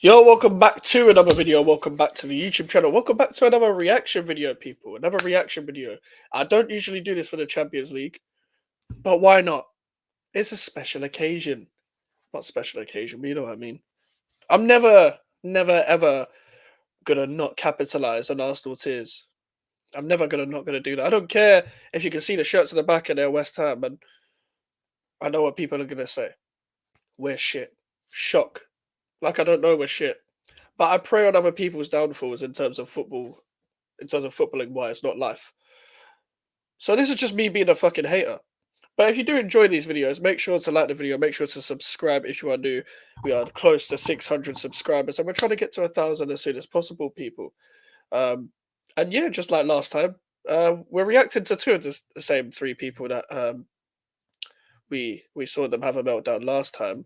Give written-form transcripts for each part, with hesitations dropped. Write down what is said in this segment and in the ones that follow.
Yo, welcome back to another video. Welcome back to the YouTube channel. Welcome back to another reaction video, people. Another reaction video. I don't usually do this for the Champions League, but why not? It's a special occasion. Not special occasion, but you know what I mean. I'm never, ever gonna not capitalize on Arsenal tears. I'm never not gonna do that. I don't care if you can see the shirts in the back of their West Ham, and I know what people are gonna say. We're shit. Shock. Like I don't know we're shit. But I pray on other people's downfalls in terms of football, in terms of footballing wise, not life. So this is just me being a fucking hater. But if you do enjoy these videos, make sure to like the video, make sure to subscribe if you are new. We are close to 600 subscribers, and we're trying to get to 1,000 as soon as possible, people. And yeah, just like last time, we're reacting to two of the same three people that we saw them have a meltdown last time,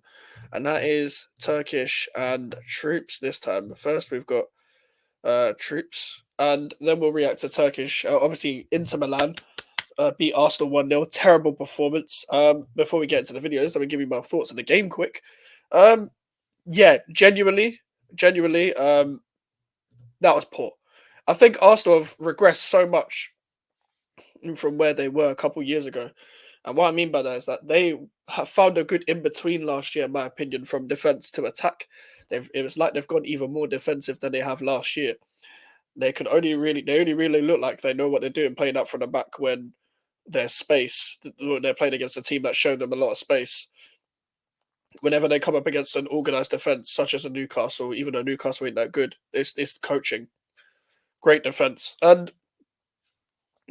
and that is Turkish and Troops this time. First, we've got Troops, and then we'll react to Turkish. Obviously, Inter Milan beat Arsenal 1-0. Terrible performance. Before we get into the videos, let me give you my thoughts on the game quick. Yeah, genuinely, that was poor. I think Arsenal have regressed so much from where they were a couple years ago. And what I mean by that is that they have found a good in between last year, in my opinion, from defense to attack. It was like they've gone even more defensive than they have last year. They only really look like they know what they're doing, playing up from the back when there's space. They're playing against a team that showed them a lot of space. Whenever they come up against an organised defence, such as a Newcastle, even though Newcastle ain't that good, it's coaching. Great defence. And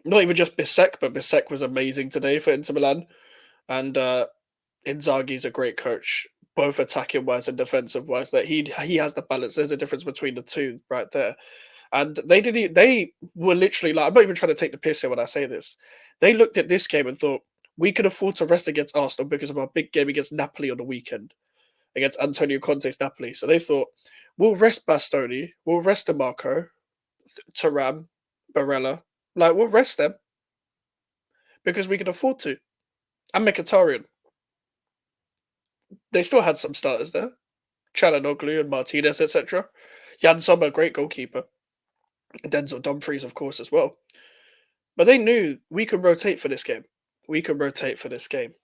not even just Bisek, but Bisek was amazing today for Inter Milan. And Inzaghi's a great coach, both attacking wise and defensive wise. That he has the balance. There's a difference between the two right there. And they were literally like, I'm not even trying to take the piss here when I say this. They looked at this game and thought, we could afford to rest against Arsenal because of our big game against Napoli on the weekend, against Antonio Conte's Napoli. So they thought, we'll rest Bastoni, we'll rest DeMarco, Thuram, Barella. Like, we'll rest them because we can afford to. And Mkhitaryan. They still had some starters there. Çalhanoğlu and Martinez, etc. Jan Sommer, great goalkeeper. Denzel Dumfries, of course, as well. But they knew we could rotate for this game. We could rotate for this game.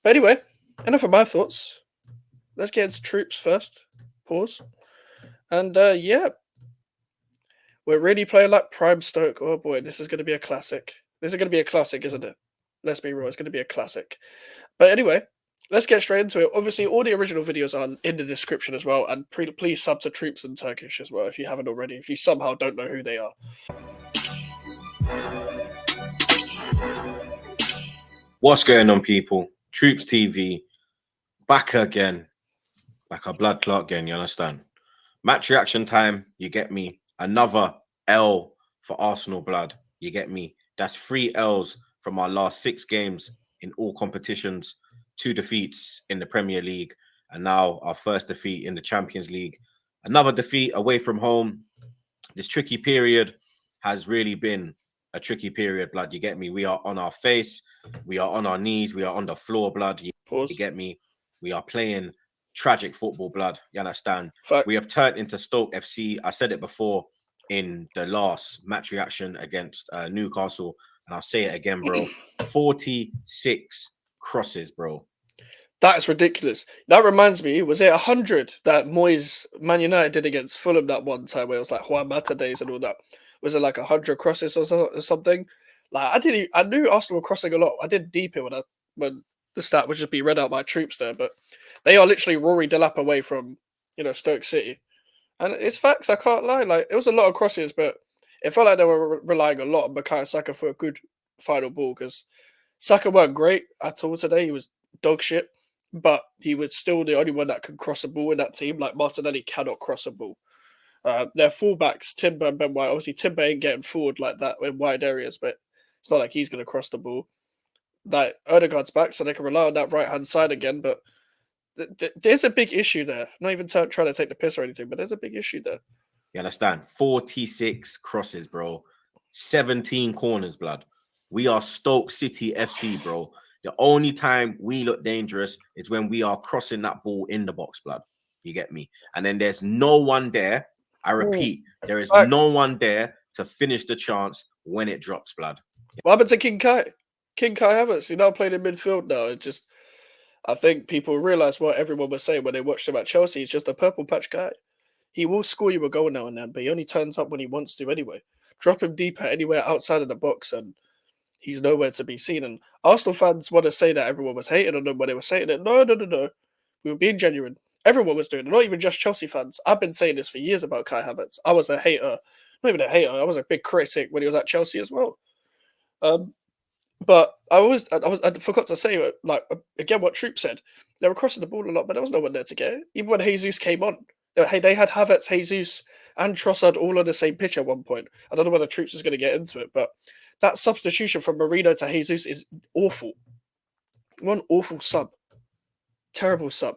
But anyway, enough of my thoughts. Let's get into Troops first. Pause. And yeah, we're really playing like Prime Stoke. Oh boy, this is going to be a classic. This is going to be a classic, isn't it? Let's be real, it's going to be a classic. But anyway, let's get straight into it. Obviously, all the original videos are in the description as well. And please sub to Troops in Turkish as well if you haven't already, if you somehow don't know who they are. What's going on, people? Troops TV, back again, like a blood clot again, you understand? Match reaction time, you get me? Another L for Arsenal blood, you get me? That's 3 L's from our last 6 games in all competitions, 2 defeats in the Premier League, and now our first defeat in the Champions League. Another defeat away from home. This tricky period has really been a tricky period, blood. You get me? We are on our face. We are on our knees. We are on the floor, blood. You get me? We are playing tragic football, blood. You understand? Facts. We have turned into Stoke FC. I said it before in the last match reaction against Newcastle, and I'll say it again, bro. 46 crosses, bro. That's ridiculous. That reminds me, was it 100 that Moyes Man United did against Fulham that one time where it was like Juan Mata days and all that? Was it like 100 crosses or something? Like I knew Arsenal were crossing a lot. I did deep it when the stat would just be read out by Troops there, but they are literally Rory Delap away from Stoke City, and it's facts. I can't lie. Like it was a lot of crosses, but it felt like they were relying a lot on Bukayo Saka for a good final ball because Saka weren't great at all today. He was dog shit. But he was still the only one that could cross a ball in that team. Like Martinelli cannot cross a ball. Their fullbacks, Timber and Ben White. Obviously, Timber ain't getting forward like that in wide areas, but it's not like he's going to cross the ball. Like Odegaard's back, so they can rely on that right hand side again. But there's a big issue there. I'm not even trying to take the piss or anything, but there's a big issue there. You understand? 46 crosses, bro. 17 corners, blood. We are Stoke City FC, bro. The only time we look dangerous is when we are crossing that ball in the box, blood. You get me? And then there's no one there. I Mm. repeat, there is Facts. no one there to finish the chance when it drops, blood. What happened to King Kai? King Kai Havertz, he now played in midfield now. It just, I think people realise what everyone was saying when they watched him at Chelsea. He's just a purple patch guy. He will score you a goal now and then, but he only turns up when he wants to anyway. Drop him deeper anywhere outside of the box, and he's nowhere to be seen. And Arsenal fans want to say that everyone was hating on him when they were saying it. No, no, no, no. We were being genuine. Everyone was doing it, not even just Chelsea fans. I've been saying this for years about Kai Havertz. I was a hater, not even a hater. I was a big critic when he was at Chelsea as well. Um, but I forgot to say, again, what Troop said. They were crossing the ball a lot, but there was no one there to get it. Even when Jesus came on, they had Havertz, Jesus, and Trossard all on the same pitch at one point. I don't know whether Troops is going to get into it, but that substitution from Marino to Jesus is awful. One awful sub, terrible sub.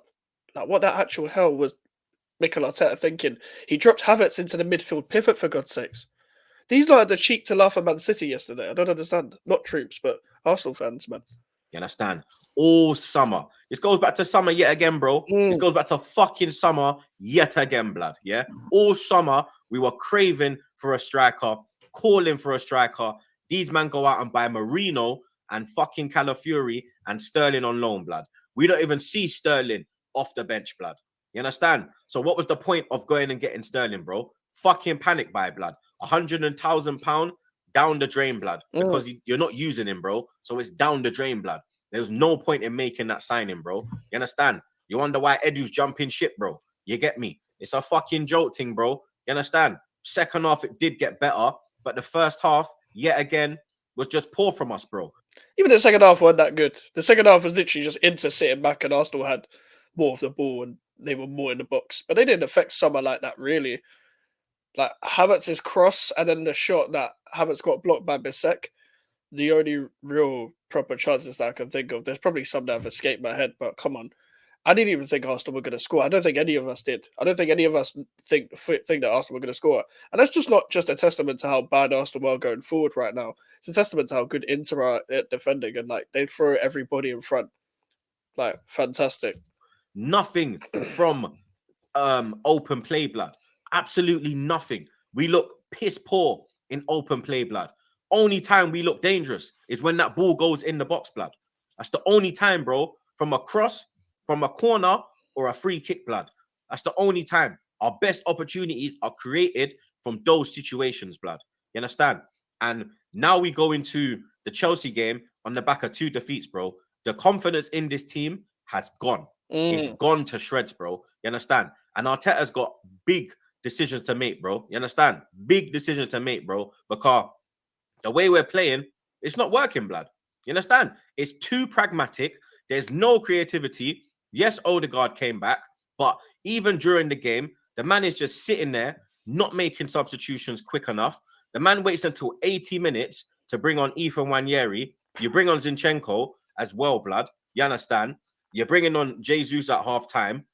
Like what that actual hell was Mikel Arteta thinking? He dropped Havertz into the midfield pivot for God's sakes. These lot had the cheek to laugh at Man City yesterday. I don't understand. Not Troops, but Arsenal fans, man. You understand? All summer. This goes back to summer yet again, bro. This goes back to fucking summer yet again, blood. Yeah. All summer, we were craving for a striker, calling for a striker. These men go out and buy Marino and fucking Calafiori and Sterling on loan, blood. We don't even see Sterling off the bench, blood. You understand? So what was the point of going and getting Sterling, bro? Fucking panic buy, blood. £100,000 down the drain, blood, because you're not using him, bro. So it's down the drain, blood. There's no point in making that signing, bro. You understand? You wonder why Edu's jumping ship, bro. You get me? It's a fucking joke thing, bro. You understand? Second half, it did get better, but the first half, yet again, was just poor from us, bro. Even the second half wasn't that good. The second half was literally just Inter sitting back and Arsenal had more of the ball and they were more in the box. But they didn't affect Summer like that, really. Like Havertz's cross and then the shot that Havertz got blocked by Bisek, the only real proper chances that I can think of. There's probably some that have escaped my head, but come on. I didn't even think Arsenal were going to score. I don't think any of us did. I don't think any of us think that Arsenal were going to score. And that's just not just a testament to how bad Arsenal are going forward right now. It's a testament to how good Inter are at defending and like they throw everybody in front. Like fantastic. Nothing from open play, blood. Absolutely nothing. We look piss poor in open play, blood. Only time we look dangerous is when that ball goes in the box, blood. That's the only time, bro. From a cross, from a corner, or a free kick, blood. That's the only time. Our best opportunities are created from those situations, blood. You understand? And now we go into the Chelsea game on the back of 2 defeats, bro. The confidence in this team has gone. It's gone to shreds, bro. You understand? And Arteta's got big decisions to make, bro. You understand? Big decisions to make, bro. Because the way we're playing, it's not working, blood. You understand? It's too pragmatic. There's no creativity. Yes, Odegaard came back, but even during the game, the man is just sitting there, not making substitutions quick enough. The man waits until 80 minutes to bring on Ethan Nwaneri. You bring on Zinchenko as well, blood. You understand? You're bringing on Jesus at half-time.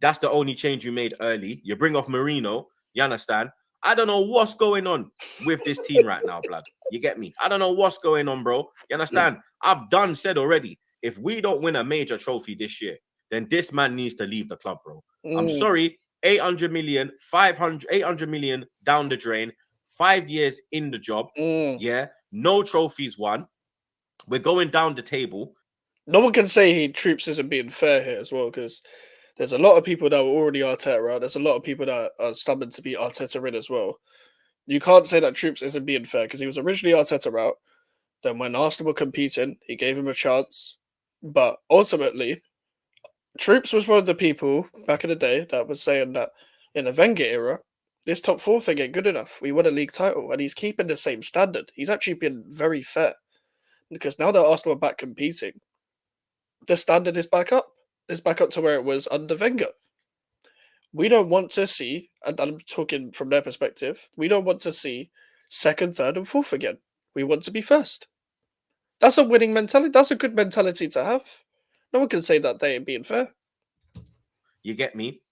That's the only change you made early. You bring off Marino. You understand? I don't know what's going on with this team right now, blood. You get me? I don't know what's going on, bro. You understand? I've said already, if we don't win a major trophy this year, then this man needs to leave the club, bro. I'm sorry, 800 million, 800 million down the drain, 5 years in the job. Yeah, no trophies won. We're going down the table. No one can say Troops isn't being fair here as well, because there's a lot of people that were already Arteta out. There's a lot of people that are stubborn to be Arteta in as well. You can't say that Troops isn't being fair because he was originally Arteta out. Then when Arsenal were competing, he gave him a chance. But ultimately, Troops was one of the people back in the day that was saying that in the Wenger era, this top 4 thing ain't good enough. We won a league title, and he's keeping the same standard. He's actually been very fair because now that Arsenal are back competing, the standard is back up. It's back up to where it was under Wenger. We don't want to see, and I'm talking from their perspective, we don't want to see second, third, and fourth again. We want to be first. That's a winning mentality. That's a good mentality to have. No one can say that they ain't being fair. You get me?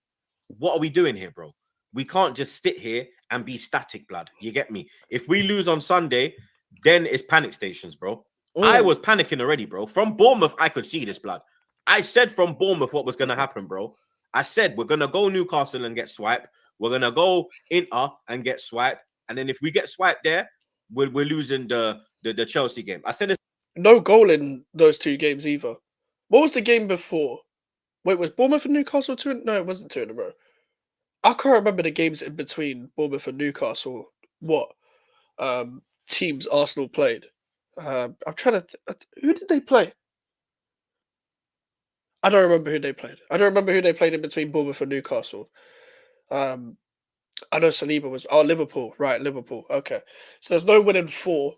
What are we doing here, bro? We can't just sit here and be static, blood. You get me? If we lose on Sunday, then it's panic stations, bro. I was panicking already, bro. From Bournemouth, I could see this, blood. I said from Bournemouth what was going to happen, bro. I said we're gonna go Newcastle and get swiped. We're gonna go Inter and get swiped. And then if we get swiped there, we're losing the Chelsea game. I said it's No goal in those 2 games either. What was the game before? Wait, was Bournemouth and Newcastle 2? No, it wasn't 2 in a row. I can't remember the games in between Bournemouth and Newcastle. What teams Arsenal played? I'm trying to. Who did they play? I don't remember who they played. I don't remember who they played in between Bournemouth and Newcastle. Um, I know Saliba was. Oh, Liverpool. Right, Liverpool. Okay. So there's no win in 4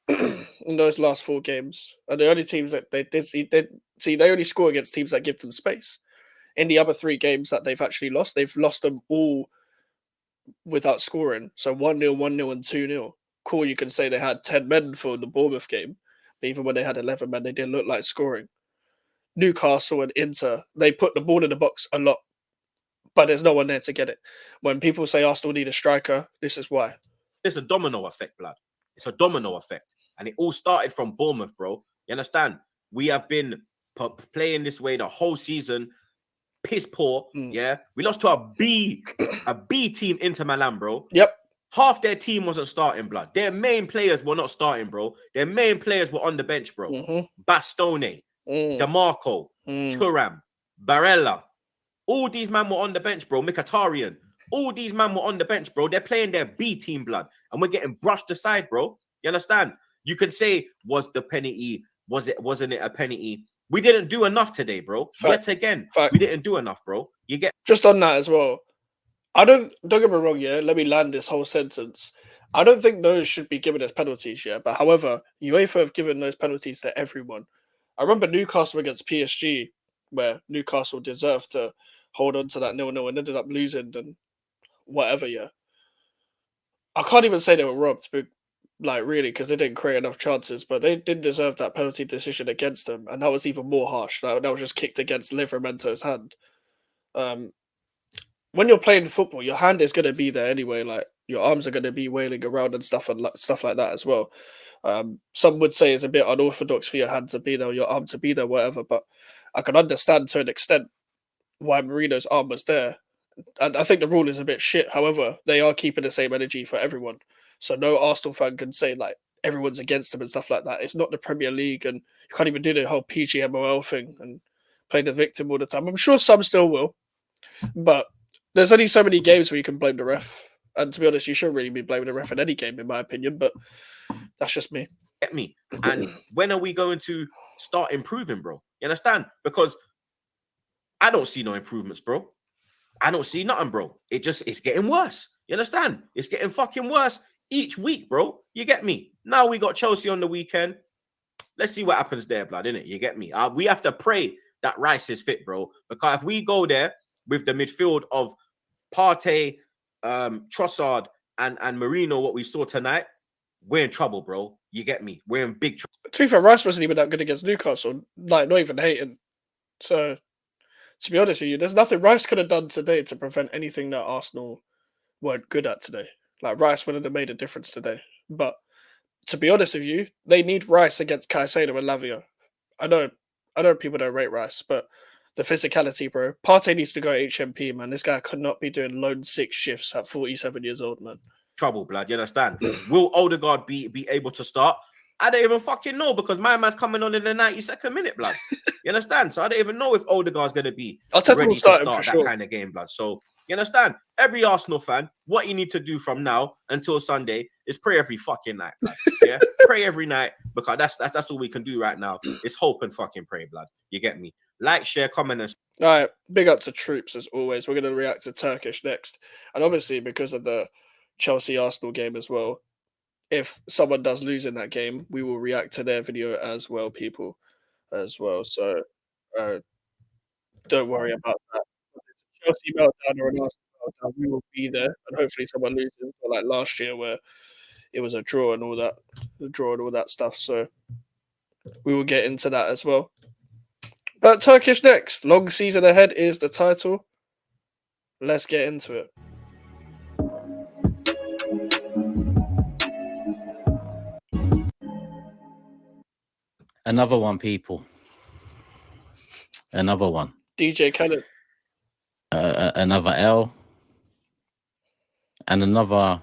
in those last 4 games. And the only teams that they did see, they only score against teams that give them space. In the other 3 games that they've actually lost, they've lost them all without scoring. So 1-0, 1-0, and 2-0. Cool, you can say they had 10 men for the Bournemouth game. But even when they had 11 men, they didn't look like scoring. Newcastle and Inter, they put the ball in the box a lot, but there's no one there to get it. When people say Arsenal need a striker, this is why. It's a domino effect, blood. It's a domino effect. And it all started from Bournemouth, bro. You understand? We have been playing this way the whole season. Piss poor. Yeah. We lost to a B team, Inter Milan, bro. Yep. Half their team wasn't starting, blood. Their main players were not starting, bro. Their main players were on the bench, bro. Bastone, DeMarco, Thuram, Barella. All these men were on the bench, bro. Mkhitaryan. All these men were on the bench, bro. They're playing their B team, blood. And we're getting brushed aside, bro. You understand? You can say, was the penalty, wasn't it a penalty? We didn't do enough today, bro. Fact. Yet again, Fact. we didn't do enough, bro. You get just on that as well. Don't get me wrong, yeah. Let me land this whole sentence. I don't think those should be given as penalties, yeah. But however, UEFA have given those penalties to everyone. I remember Newcastle against PSG, where Newcastle deserved to hold on to that 0-0 and ended up losing and whatever, yeah. I can't even say they were robbed, but like really, because they didn't create enough chances, but they did deserve that penalty decision against them, and that was even more harsh. That was just kicked against Livramento's hand. When you're playing football, your hand is going to be there anyway. Like your arms are going to be wailing around and stuff like that as well. Some would say it's a bit unorthodox for your hand to be there, your arm to be there, whatever. But I can understand to an extent why Marino's arm was there, and I think the rule is a bit shit. However, they are keeping the same energy for everyone, so no Arsenal fan can say like everyone's against them and stuff like that. It's not the Premier League, and you can't even do the whole PGMOL thing and play the victim all the time. I'm sure some still will, but there's only so many games where you can blame the ref. And to be honest, you shouldn't really be blaming the ref in any game, in my opinion. But that's just me. Get me? And when are we going to start improving, bro? You understand? Because I don't see no improvements, bro. I don't see nothing, bro. It's getting worse. You understand? It's getting fucking worse each week, bro. You get me? Now we got Chelsea on the weekend. Let's see what happens there, blood, innit? You get me? We have to pray that Rice is fit, bro. Because if we go there with the midfield of Partey, Trossard, and Marino, what we saw tonight, we're in trouble, bro. You get me? We're in big trouble. To be fair, Rice wasn't even that good against Newcastle. Like, not even hating. So, to be honest with you, there's nothing Rice could have done today to prevent anything that Arsenal weren't good at today. Like, Rice wouldn't have made a difference today. But to be honest with you, they need Rice against Caicedo and Lavia. I know people don't rate Rice, but the physicality, bro. Partey needs to go HMP, man. This guy could not be doing lone 6 shifts at 47 years old, man. Trouble, blood. You understand? Will Odegaard be able to start? I don't even fucking know because my man's coming on in the 92nd minute, blood. You understand? So I don't even know if Odegaard's going to be ready to start that kind of game, blood. So you understand? Every Arsenal fan, what you need to do from now until Sunday is pray every fucking night, blood. Yeah, pray every night because that's all we can do right now. Is hope and fucking pray, blood. You get me? Like, share, comment, and all right. Big up to Troops as always. We're going to react to Turkish next, and obviously because of the Chelsea Arsenal game as well. If someone does lose in that game, we will react to their video as well, people, as well. So don't worry about that. Chelsea meltdown or an Arsenal meltdown, we will be there, and hopefully someone loses, like last year where it was a draw and all that, stuff. So we will get into that as well. But Turkish next. Long season ahead is the title. Let's get into it. Another one, people. Another one. DJ Khaled. another L, and another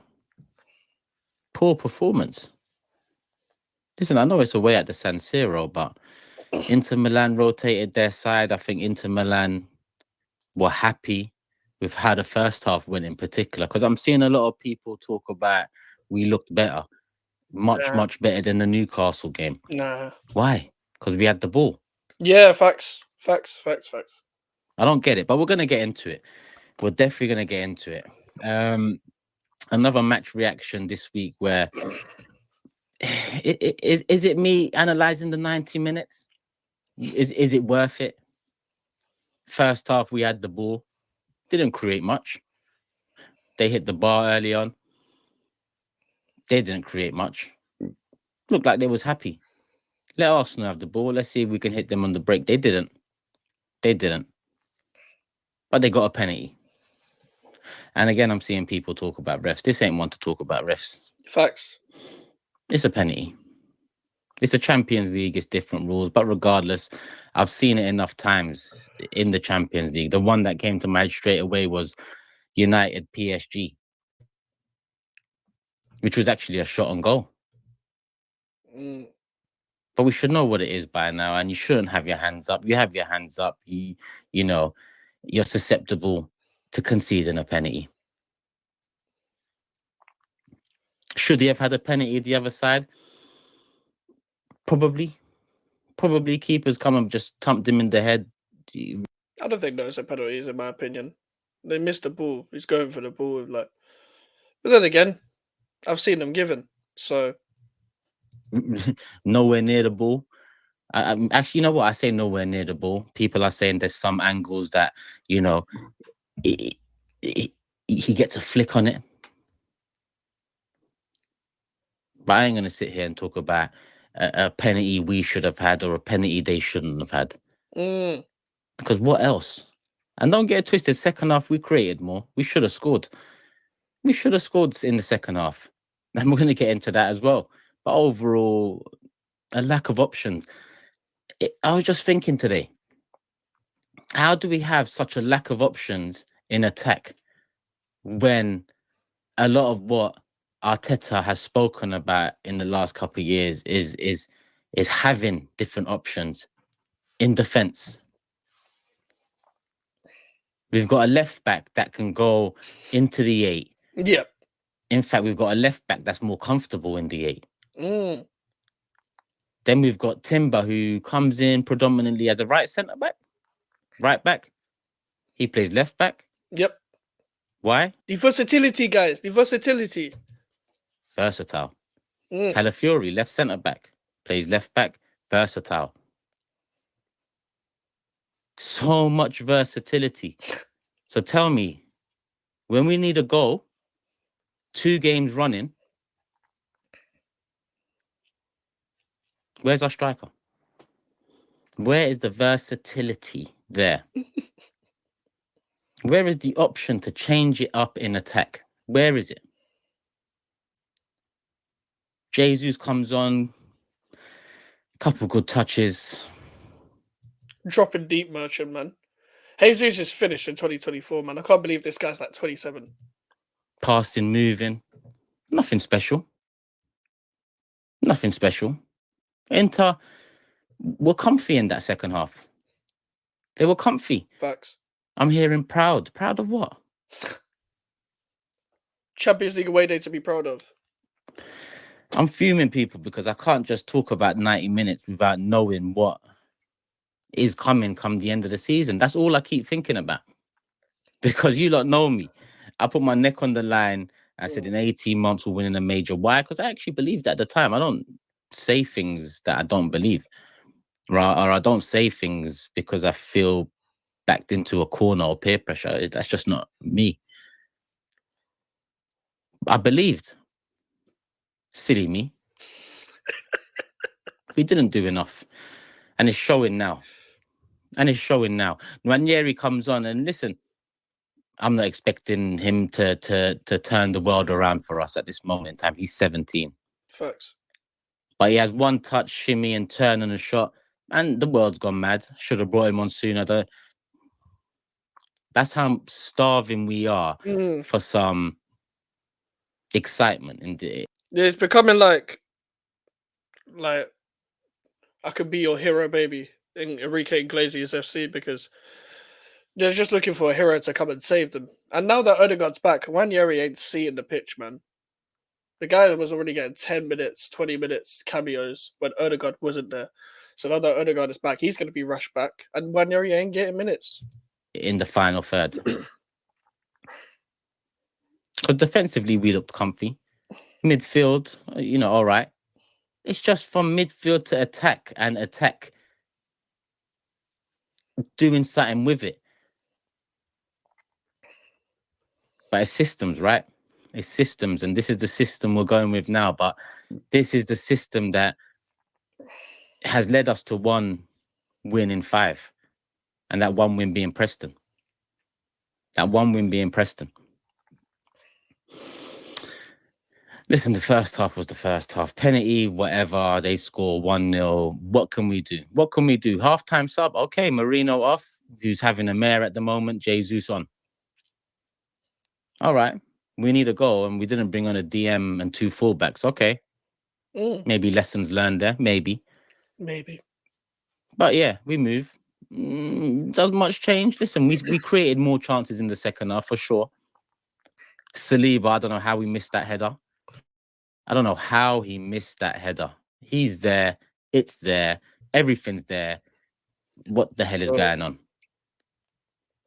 poor performance. Listen, I know it's away at the San Siro, but Inter Milan rotated their side. I think Inter Milan were happy with how the first half went in particular, because I'm seeing a lot of people talk about we looked better, much better than the Newcastle game. Nah. Why? Because we had the ball. Yeah, facts. I don't get it, but we're gonna get into it. We're definitely gonna get into it. Another match reaction this week where is it me analyzing the 90 minutes? Is it worth it? First half we had the ball, didn't create much. They hit the bar early on. They didn't create much. Looked like they was happy. Let Arsenal have the ball. Let's see if we can hit them on the break. They didn't. But they got a penalty. And again, I'm seeing people talk about refs. This ain't one to talk about refs. Facts. It's a penalty. It's a Champions League. It's different rules. But regardless, I've seen it enough times in the Champions League. The one that came to my head straight away was United PSG, which was actually a shot on goal. But we should know what it is by now, and you shouldn't have your hands up. You have your hands up, you know, you're susceptible to conceding a penalty. Should he have had a penalty the other side? Probably. Keepers come and just thumped him in the head. I don't think those are penalties, in my opinion. They missed the ball. He's going for the ball, like. But then again, I've seen them given, so nowhere near the ball. Actually, you know what? I say nowhere near the ball. People are saying there's some angles that, you know, he gets a flick on it. But I ain't going to sit here and talk about a penalty we should have had or a penalty they shouldn't have had. Because what else? And don't get it twisted, second half, we created more. We should have scored. We should have scored in the second half. And we're going to get into that as well. But overall, a lack of options. I was just thinking today, how do we have such a lack of options in attack when a lot of what Arteta has spoken about in the last couple of years is having different options in defense? We've got a left back that can go into the 8. Yeah. In fact, we've got a left back that's more comfortable in the 8. Then we've got Timber, who comes in predominantly as a right back. He plays left back. Yep. Why? The versatility, guys. The versatility. Versatile. Calafiori, left centre back, plays left back. Versatile. So much versatility. So tell me, when we need a goal, 2 games running, where's our striker? Where is the versatility there? Where is the option to change it up in attack? Where is it? Jesus comes on, couple good touches. Dropping deep, Merchant, man. Jesus is finished in 2024, man. I can't believe this guy's like 27. Passing, moving. Nothing special. Inter were comfy in that second half. They were comfy. Facts. I'm hearing proud. Proud of what? Champions League away day to be proud of. I'm fuming, people, because I can't just talk about 90 minutes without knowing what is coming come the end of the season. That's all I keep thinking about. Because you lot know me. I put my neck on the line. I said in 18 months we're winning a major. Why? Because I actually believed at the time. I don't say things that I don't believe. Or I don't say things because I feel backed into a corner or peer pressure. That's just not me. I believed. Silly me. We didn't do enough. And it's showing now. Ranieri comes on, and listen, I'm not expecting him to turn the world around for us at this moment in time. He's 17. Facts. But he has one touch, shimmy and turn and a shot, and the world's gone mad. Should have brought him on sooner, though. That's how starving we are Mm. for some excitement. And Yeah, it's becoming like I could be your hero, baby, in Enrique Iglesias FC because they're just looking for a hero to come and save them. And now that Odegaard's back, Wanyeri ain't seeing the pitch, man. The guy that was already getting 10 minutes, 20 minutes cameos when Odegaard wasn't there. So now that Odegaard is back, he's going to be rushed back. And Wanyeri ain't getting minutes. in the final third. Because defensively, we looked comfy. Midfield, all right. It's just from midfield to attack and attack. Doing something with it. But it's systems, right? It's systems. And this is the system we're going with now. But this is the system that has led us to 1 win in 5. And that 1 win being Preston. Listen, the first half was the first half. Penalty, whatever. They score 1-0. What can we do? Halftime sub. Okay, Marino off, who's having a mare at the moment. Jesus on. All right. We need a goal, and we didn't bring on a DM and 2 fullbacks. Okay. Maybe lessons learned there. Maybe. But yeah, we move. Does much change? Listen, we created more chances in the second half for sure. Saliba, I don't know how we missed that header. He's there. It's there. Everything's there. What the hell is going on?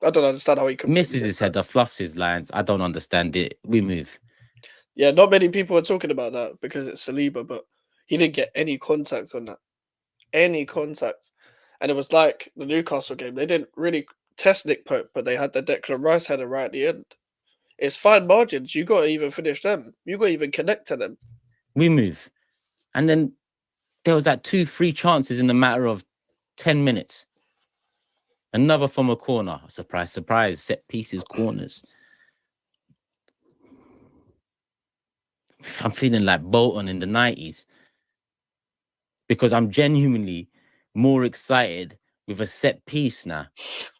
I don't understand how he could misses his header, fluffs his lines. I don't understand it. We move. Yeah, not many people are talking about that because it's Saliba, but he didn't get any contact on that. Any contact. And it was like the Newcastle game. They didn't really test Nick Pope, but they had the Declan Rice header right at the end. It's fine margins. You got to even finish them. You got to even connect to them. We move. And then there was that 2 free chances in a matter of 10 minutes. Another from a corner. Surprise, surprise. Set pieces, corners. I'm feeling like Bolton in the 90s. Because I'm genuinely more excited with a set piece now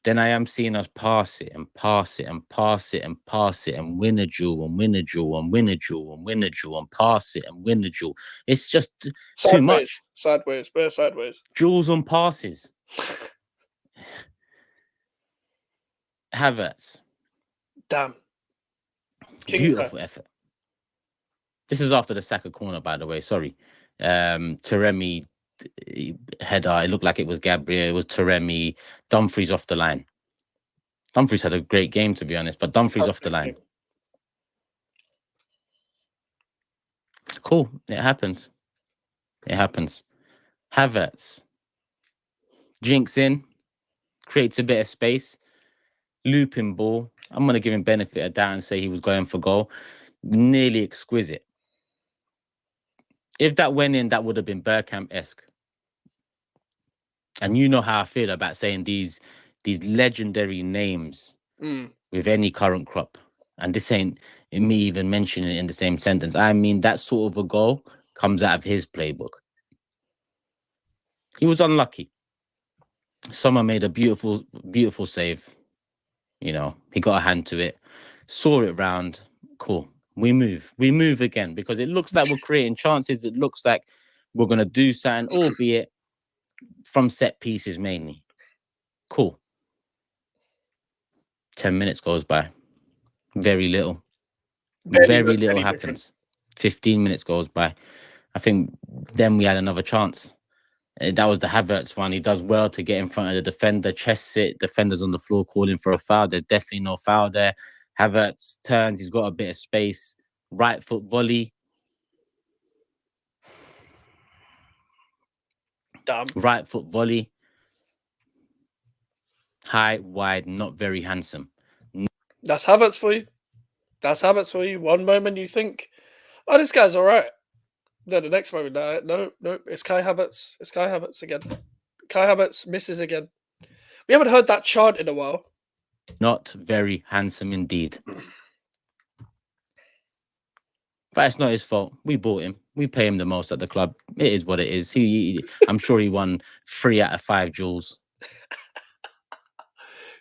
than I am seeing us pass it and pass it and pass it and pass it and win a duel and win a duel and win a duel and win a duel and pass it and win a duel. It's just too much. Sideways. Duels on passes. Havertz. Damn. Beautiful effort. This is after the Saka corner, by the way. Sorry. Taremi header. It looked like it was Gabriel. It was Taremi. Dumfries off the line. Dumfries had a great game, to be honest, but Dumfries off the line. Cool. It happens. Havertz. Jinx in. Creates a bit of space. Looping ball. I'm going to give him benefit of doubt and say he was going for goal. Nearly exquisite. If that went in, that would have been Bergkamp-esque. And you know how I feel about saying these legendary names with any current crop. And this ain't me even mentioning it in the same sentence. I mean, that sort of a goal comes out of his playbook. He was unlucky. Sommer made a beautiful, beautiful save. He got a hand to it, saw it round. Cool. We move again because it looks like we're creating chances. It looks like we're going to do something, albeit from set pieces mainly. Cool. 10 minutes goes by. Very little. Very little happens. 15 minutes goes by. I think then we had another chance. That was the Havertz one. He does well to get in front of the defender, chests it. Defender's on the floor calling for a foul. There's definitely no foul there. Havertz turns. He's got a bit of space. Right foot volley. Damn. Right foot volley. High, wide, not very handsome. That's Havertz for you. One moment you think, oh, this guy's all right. Then the next moment, no, it's Kai Havertz. It's Kai Havertz again. Kai Havertz misses again. We haven't heard that chant in a while. Not very handsome indeed. But it's not his fault. We bought him. We pay him the most at the club. It is what it is. I'm sure he won 3 out of 5 duels.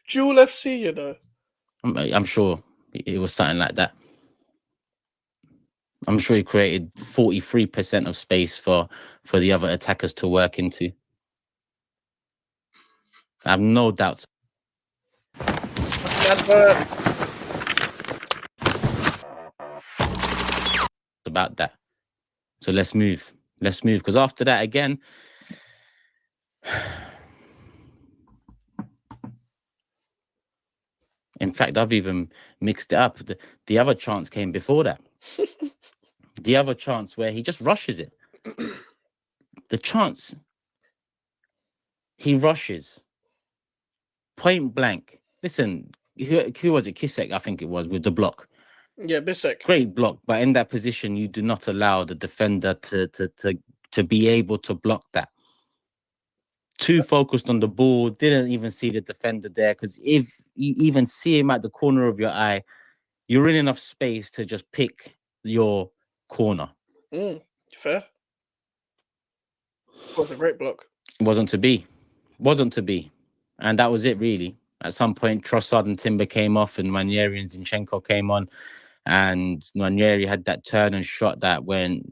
Duel FC, I'm sure it was something like that. I'm sure he created 43% of space for the other attackers to work into. I have no doubts about that. So let's move. Let's move. Because after that, again, in fact, I've even mixed it up. The other chance came before that. The other chance where he just rushes it. The chance he rushes point blank. Listen, who was it? Kisek, I think it was, with the block. Yeah, Bisek. Great block, but in that position, you do not allow the defender to be able to block that. Too focused on the ball, didn't even see the defender there. Because if you even see him at the corner of your eye, you're in enough space to just pick your corner. Fair. Was a great block. It wasn't to be. Wasn't to be. And that was it, really. At some point, Trossard and Timber came off, and Nwaneri and Zinchenko came on. And Nwaneri had that turn and shot that went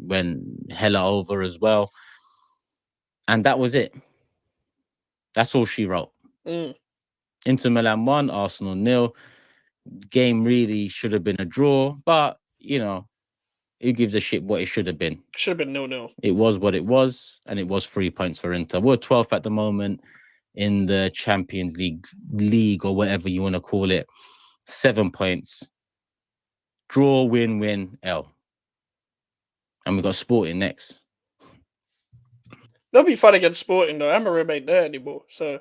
hella over as well. And that was it. That's all she wrote. Inter Milan 1, Arsenal 0. Game really should have been a draw, but, you know, who gives a shit what it should have been? Should have been 0-0. It was what it was, and it was 3 points for Inter. We're 12th at the moment in the Champions League, or whatever you want to call it. 7 points. Draw, win, L. And we've got Sporting next. They'll be fine against Sporting, though. Amorim ain't there anymore, so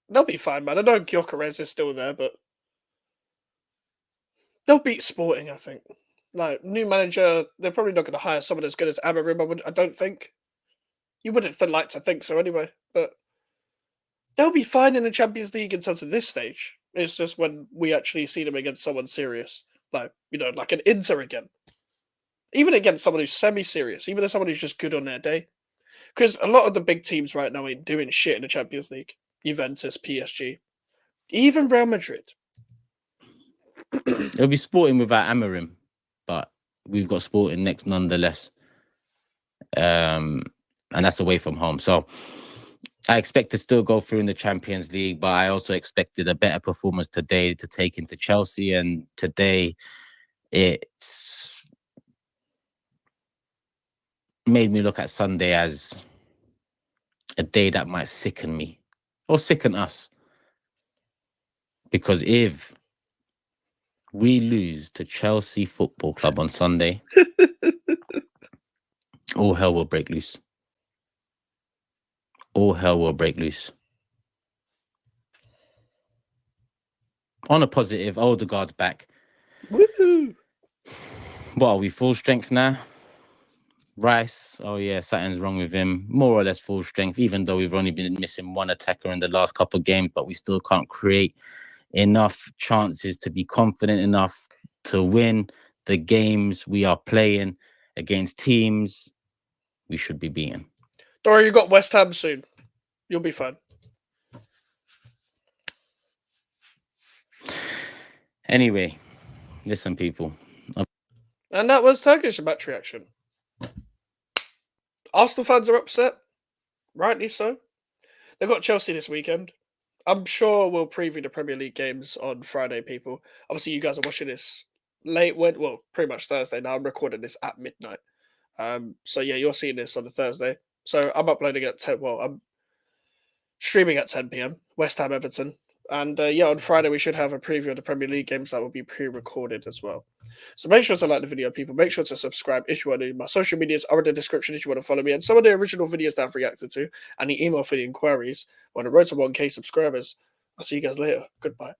they'll be fine, man. I know Gyökeres is still there, but they'll beat Sporting, I think. Like, new manager, they're probably not going to hire someone as good as Amorim, I don't think. You wouldn't like to think so anyway, but they'll be fine in the Champions League in terms of this stage. It's just when we actually see them against someone serious, like, you know, like an Inter again. Even against someone who's semi-serious, even someone who's just good on their day. Because a lot of the big teams right now ain't doing shit in the Champions League. Juventus, PSG, even Real Madrid. It'll be Sporting without Amorim, but we've got Sporting next nonetheless. And that's away from home. So I expect to still go through in the Champions League, but I also expected a better performance today to take into Chelsea. And today it's made me look at Sunday as a day that might sicken me or sicken us. Because if we lose to Chelsea Football Club on Sunday, all hell will break loose. All hell will break loose. On a positive, Odegaard's back. Woohoo! What are we, full strength now? Rice, oh yeah, something's wrong with him. More or less full strength, even though we've only been missing one attacker in the last couple of games, but we still can't create enough chances to be confident enough to win the games we are playing against teams we should be beating. Don't worry, you got West Ham soon. You'll be fine. Anyway, listen, people. And that was Turkish match reaction. Arsenal fans are upset. Rightly so. They've got Chelsea this weekend. I'm sure we'll preview the Premier League games on Friday, people. Obviously, you guys are watching this late, pretty much Thursday now. I'm recording this at midnight. So yeah, you're seeing this on a Thursday. So I'm uploading at 10. Well, I'm streaming at 10 p.m. West Ham Everton. And yeah, on Friday, we should have a preview of the Premier League games that will be pre-recorded as well. So make sure to like the video, people. Make sure to subscribe if you want to. My social medias are in the description if you want to follow me. And some of the original videos that I've reacted to and the email for the inquiries on the road to 1K subscribers. I'll see you guys later. Goodbye.